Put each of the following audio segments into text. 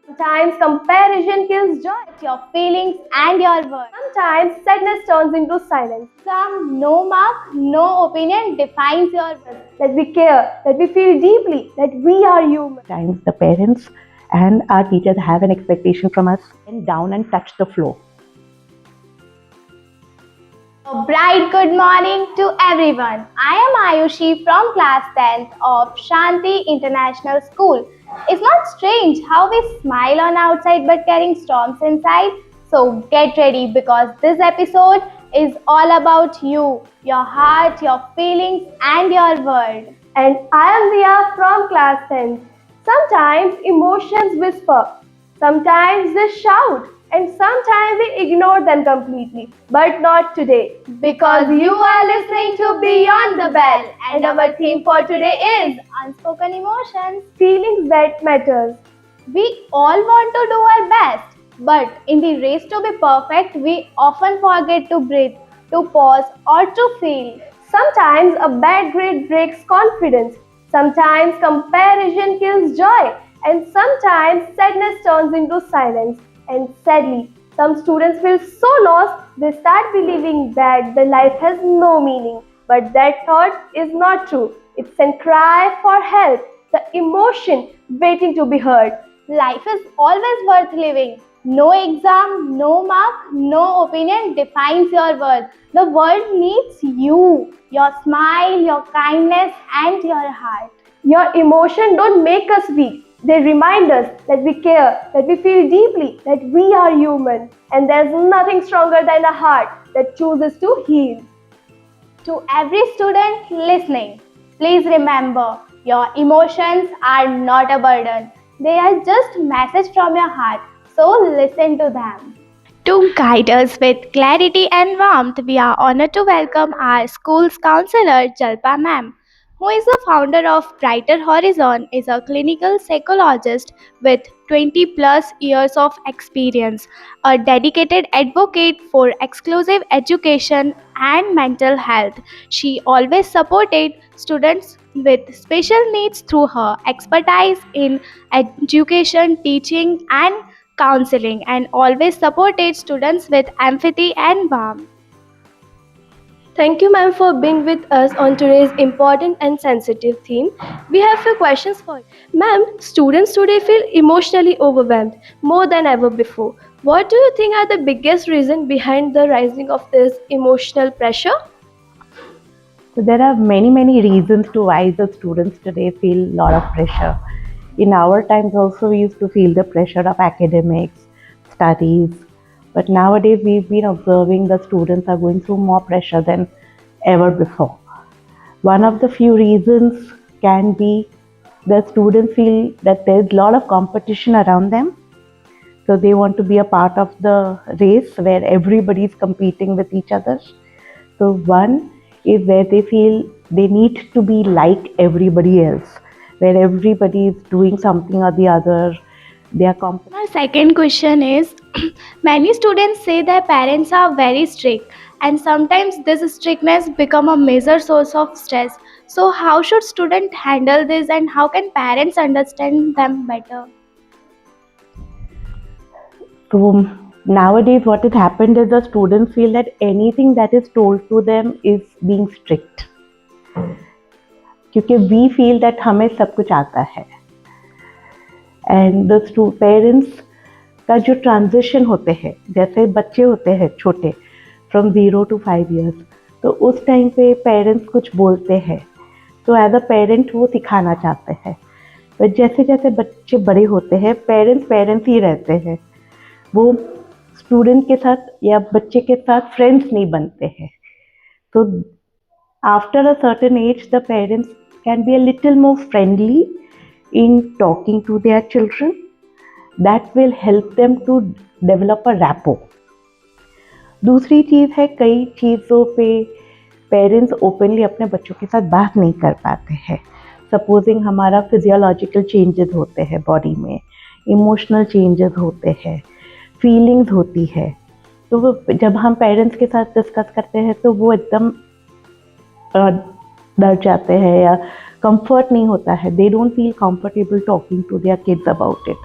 Sometimes comparison kills joy, your feelings and your words. Sometimes sadness turns into silence. Some no mark, no opinion defines your worth. That we care, that we feel deeply, that we are human. Times the parents and our teachers have an expectation from us and down and touch the floor. A bright good morning to everyone. I am Ayushi from class 10th of Shanti International School. It's not strange how we smile on outside but carrying storms inside. So get ready because this episode is all about you, your heart, your feelings and your world. And I am Diya from class 10th. Sometimes emotions whisper, sometimes they shout, and sometimes we ignore them completely. But not today. Because you are listening to Beyond the Bell, and our theme for today is Unspoken Emotions, Feelings That Matters. We all want to do our best, but in the race to be perfect, we often forget to breathe, to pause, or to feel. Sometimes a bad grade breaks confidence. Sometimes comparison kills joy. And sometimes sadness turns into silence. And sadly, some students feel so lost they start believing that the life has no meaning. But that thought is not true. It's a cry for help, the emotion waiting to be heard. Life is always worth living. No exam, no mark, no opinion defines your worth. The world needs you, your smile, your kindness, and your heart. Your emotion don't make us weak. They remind us that we care, that we feel deeply, that we are human. And there's nothing stronger than a heart that chooses to heal. To every student listening, please remember your emotions are not a burden. They are just message from your heart. So listen to them. To guide us with clarity and warmth, we are honored to welcome our school's counselor, Jalpa Ma'am, who is the founder of Brighter Horizon, is a clinical psychologist with 20 plus years of experience, a dedicated advocate for exclusive education and mental health. She always supported students with special needs through her expertise in education, teaching, and counseling, and always supported students with empathy and warmth. Thank you, ma'am, for being with us on today's important and sensitive theme. We have few questions for you. Ma'am, students today feel emotionally overwhelmed more than ever before. What do you think are the biggest reason behind the rising of this emotional pressure? So there are many reasons to why the students today feel a lot of pressure. In our times also we used to feel the pressure of academics, studies, but nowadays we've been observing the students are going through more pressure than ever before. One of the few reasons can be the students feel that there's a lot of competition around them. So they want to be a part of the race where everybody is competing with each other. So one is where they feel they need to be like everybody else, where everybody is doing something or the other. They are My second question is many students say their parents are very strict and sometimes this strictness become a major source of stress. So how should students handle this and how can parents understand them better? So nowadays what has happened is the students feel that anything that is told to them is being strict. क्योंकि we feel that हमें सब कुछ आता है. And the parents का जो transition होते हैं, जैसे बच्चे होते हैं छोटे फ्रॉम 0 to 5 years, तो उस टाइम पे पेरेंट्स कुछ बोलते हैं तो एज अ पेरेंट वो सिखाना चाहते हैं. पर जैसे जैसे बच्चे बड़े होते हैं पेरेंट्स ही रहते हैं, वो स्टूडेंट के साथ या बच्चे के साथ फ्रेंड्स नहीं बनते हैं. तो after a certain age the parents can be a little more friendly in talking to their children. That will help them to develop a rapport. दूसरी चीज़ है, कई चीज़ों पे पेरेंट्स ओपनली अपने बच्चों के साथ बात नहीं कर पाते हैं. सपोजिंग हमारा फिजियोलॉजिकल चेंजेस होते हैं बॉडी में, इमोशनल चेंजेस होते हैं, फीलिंग्स होती है, तो वो जब हम पेरेंट्स के साथ डिस्कस करते हैं तो वो एकदम डर जाते हैं या कंफर्ट नहीं होता है. They don't feel comfortable talking to their kids about it.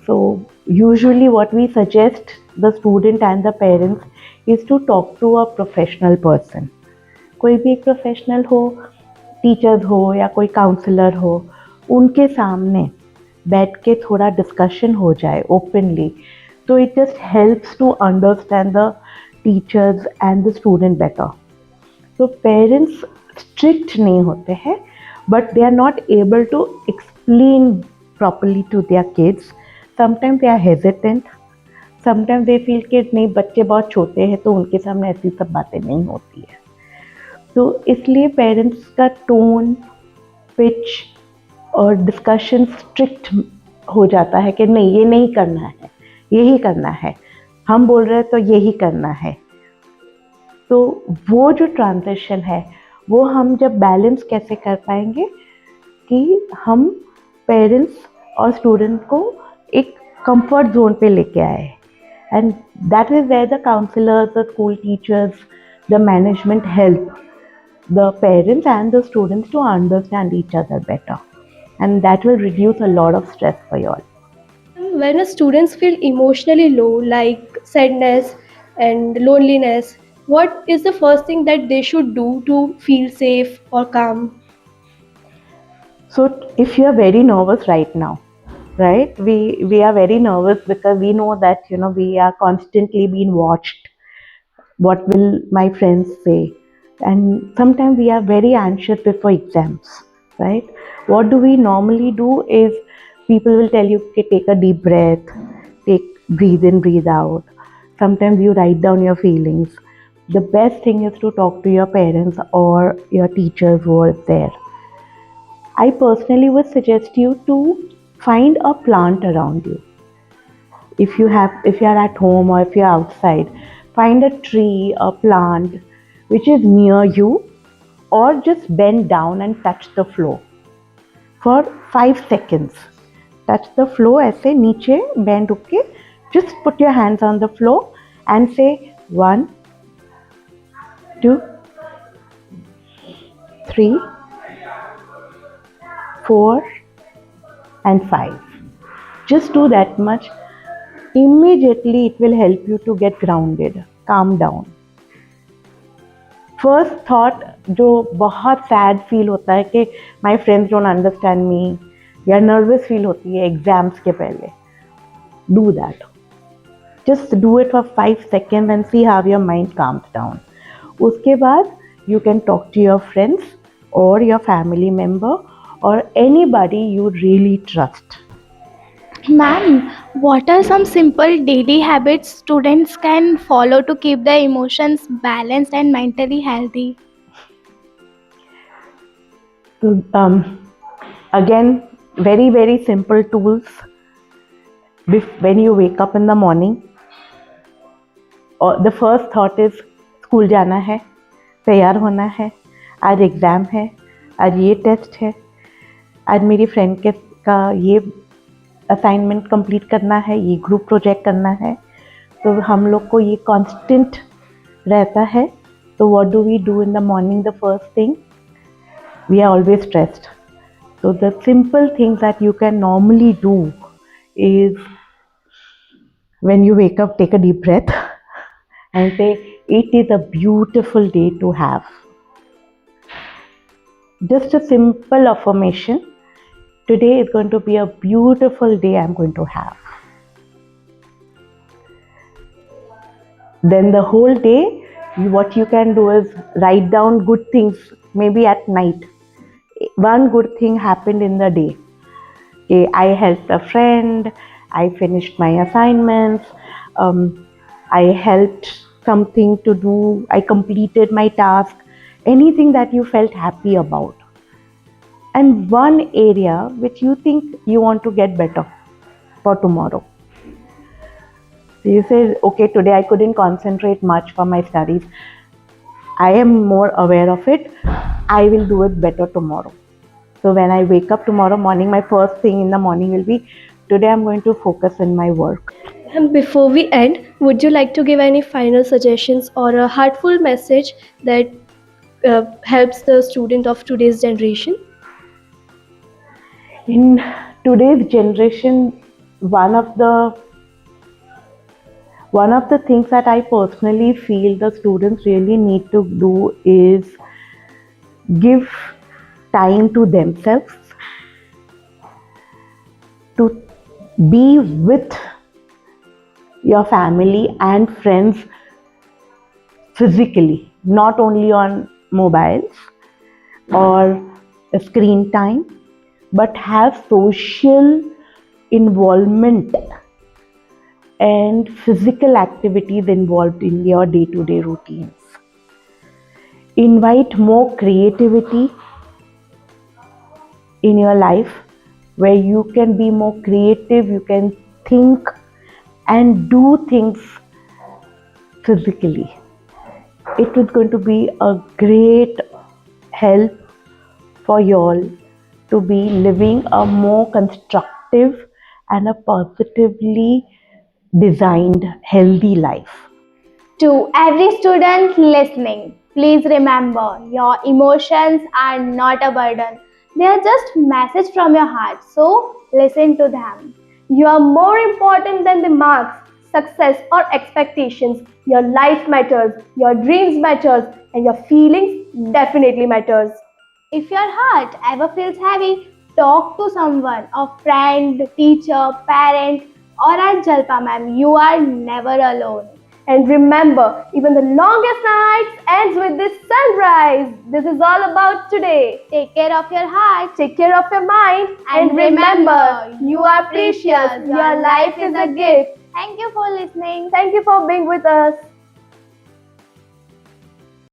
So usually what we suggest the student and the parents is to talk to a professional person. कोई भी एक प्रोफेशनल हो, टीचर्स हो या कोई काउंसलर हो, उनके सामने बैठ के थोड़ा डिस्कशन हो जाए ओपनली, तो it just helps to understand the teachers and the student better. तो पेरेंट्स स्ट्रिक्ट नहीं होते हैं, but they are not able to explain properly to their kids. Sometimes they are hesitant, sometimes they feel कि नहीं, बच्चे बहुत छोटे हैं तो उनके सामने ऐसी सब बातें नहीं होती है. तो इसलिए पेरेंट्स का टोन, पिच और डिस्कशन स्ट्रिक्ट हो जाता है कि नहीं, ये नहीं करना है, यही करना है, हम बोल रहे हैं तो यही करना है. तो वो जो ट्रांजिशन है वो हम जब बैलेंस कैसे कर पाएंगे कि हम पेरेंट्स और स्टूडेंट को एक कंफर्ट जोन पे लेके आए. And that is where the counsellors, the school teachers, the management help the parents and the students to understand each other better, and that will reduce a lot of stress for you all. When students feel emotionally low, like sadness and loneliness, what is the first thing that they should do to feel safe or calm? So if you are very nervous right now, right, we are very nervous because we know that we are constantly being watched. What will my friends say? And sometimes we are very anxious before exams, right? What do we normally do is people will tell you, okay, take a deep breath, breathe in, breathe out. Sometimes you write down your feelings. The best thing is to talk to your parents or your teachers who are there. I personally would suggest you to find a plant around you. If you are at home or if you're outside, find a tree, a plant which is near you, or just bend down and touch the floor for 5 seconds. Touch the floor ऐसे नीचे bend होके, just put your hands on the floor and say 1, 2, 3, 4 and 5. Just do that much. Immediately it will help you to get grounded, calm down. First thought जो बहुत sad feel होता है कि my friends don't understand me, या nervous feel होती है exams के पहले, do that. Just do it for 5 seconds and see how your mind calms down. उसके बाद you can talk to your friends और योर फैमिली मेम्बर और anybody you really trust. Ma'am, what are some simple daily habits students can follow to keep their emotions balanced and mentally healthy? So, again, very, very simple tools. When you wake up in the morning, the first thought is school जाना है, तैयार होना है, आज exam है, आज ये test है, आज मेरी फ्रेंड का ये असाइनमेंट कंप्लीट करना है, ये ग्रुप प्रोजेक्ट करना है. तो हम लोग को ये कांस्टेंट रहता है. तो what do we do in the morning? The first thing, we are always stressed. So the simple things that you can normally do is when you wake up, take a deep breath and say, it is a beautiful day to have. Just a simple affirmation. Today is going to be a beautiful day I'm going to have. Then the whole day, what you can do is write down good things, maybe at night. One good thing happened in the day. Okay, I helped a friend, I finished my assignments, I helped something to do, I completed my task, anything that you felt happy about. And one area which you think you want to get better for tomorrow. So you say, okay, today I couldn't concentrate much for my studies. I am more aware of it. I will do it better tomorrow. So when I wake up tomorrow morning, my first thing in the morning will be, today I'm going to focus in my work. And before we end, would you like to give any final suggestions or a heartful message that helps the student of today's generation? In today's generation, one of the things that I personally feel the students really need to do is give time to themselves, to be with your family and friends physically, not only on mobiles or screen time, but have social involvement and physical activities involved in your day-to-day routines. Invite more creativity in your life, where you can be more creative, you can think and do things physically. It is going to be a great help for you all to be living a more constructive and a positively designed healthy life. To every student listening, please remember your emotions are not a burden. They are just message from your heart. So listen to them. You are more important than the marks, success or expectations. Your life matters, your dreams matters, and your feelings definitely matters. If your heart ever feels heavy, talk to someone, a friend, teacher, parent, or at Jalpa Ma'am. You are never alone. And remember, even the longest nights ends with this sunrise. This is all about today. Take care of your heart. Take care of your mind. And remember, you are precious. Your life is a gift. Thank you for listening. Thank you for being with us.